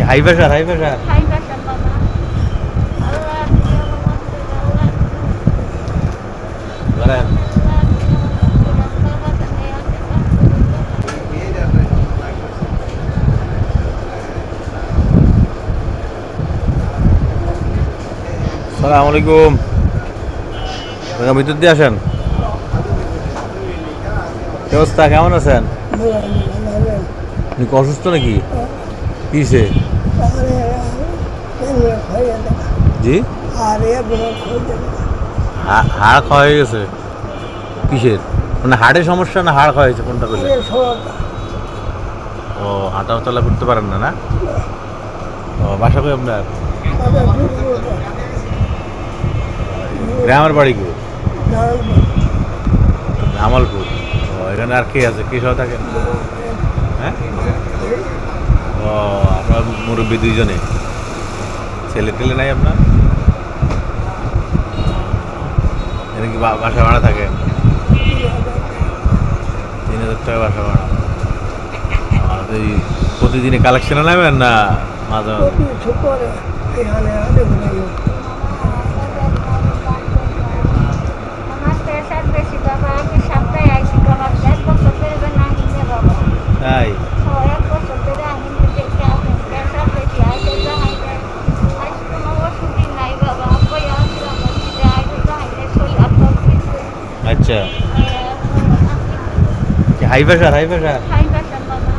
High pressure high pressure. High pressure বাবা। আল্লাহ তুমি আমার মাফ করে দাও, আল্লাহ বলেন। বাবা তুমি আমাকে মাফ করে দাও। আসসালামু আলাইকুম। ভিতর দিয়ে আসেন। কি অবস্থা, কেমন আছেন? আপনি কি অসুস্থ নাকি? কিসে? জি, হাড় খাওয়া হয়ে গেছে। কিসের? মানে হাড়ের সমস্যা না হাড় খাওয়া হয়েছে, কোনটা করলে? ও, হাঁটা চলা করতে পারেন না? না, ও, বাসা কই আপনার? গ্রামের বাড়ি কই? জামালপুর। ও, এখানে আর কে আছে, কে সহ থাকেন? হ্যাঁ, ও, আপনার মুরব্বী দুইজনে, ছেলে টেলে নাই আপনার? এখানে কি বাসা ভাড়া থাকেন? 3,000 টাকা বাসা ভাড়া। আর এই প্রতিদিনই কালেকশনে নেবেন না মাঝে মাঝে? আমার প্রেশার বেশি বাবা, আমি সপ্তাহে আইসি বাবা, 1 বছর ধরে না নিয়ে বাবা। তাই? ও 1 বছর ধরে আমি দেখে আসেন, প্রেশার বেশি আইসে যাহাইতে আইস কোনো ওষুধই নাই বাবা। কই আসলাম হচ্ছে আইসে যাহাইতে শরীর আত্মক দিচ্ছে। আচ্ছা, high pressure high pressure. High pressure বাবা।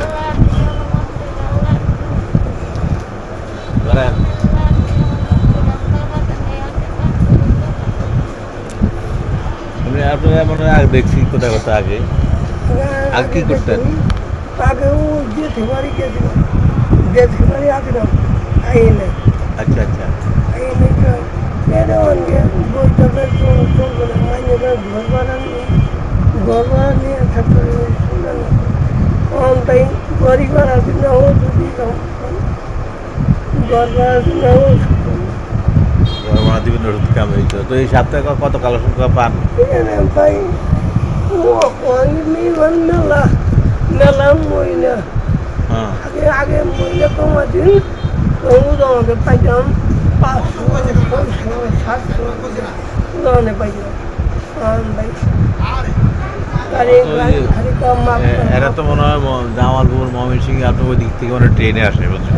আল্লাহ তুমি আমার মাফ করে দাও, আল্লাহ বলেন। বাবা তুমি আমাকে মাফ করে দাও। আপনারা মনে হয় আগে দেখছি কোথায় কোথায় আগে আগে কি করতেন? আগেও যেতে পারি গেছিলাম, যেতে পারি আসলাম আইনে আচ্ছা আচ্ছা। আইনে মেরে অনেকে বইটাতে চলবে না, মাইনেটা ঘর ভাড়া নিয়ে থাকতে শুনলাম তাই গরিব ভাড়া দিলে ও যদি ঘর ভাড়া দিলে ও গরমা দিবেন ওষুধ কামে তো এই সপ্তাহে কত কালেকশন পান? এখানে ভাই মেলা মেলা মহিলা হ্যাঁ, আগে মহিলা কমা দিন আমাকে পাইতাম 500, 600, 700 উদাহরণে পাইতাম ভাই। এরা তো মনে হয় জামালপুর ময়মনসিংহ আপনার ওই দিক থেকে মানে ট্রেনে আসে, বুঝছেন?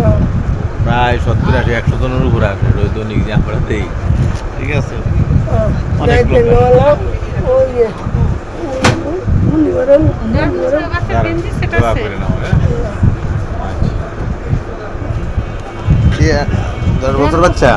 প্রায় 70-80-100 জনের উপরে আসে দৈনিক যে আমরা দেই। ঠিক আছে, অনেক লোক দোয়া করে নাও। হ্যাঁ, 10 বছর বাচ্চা।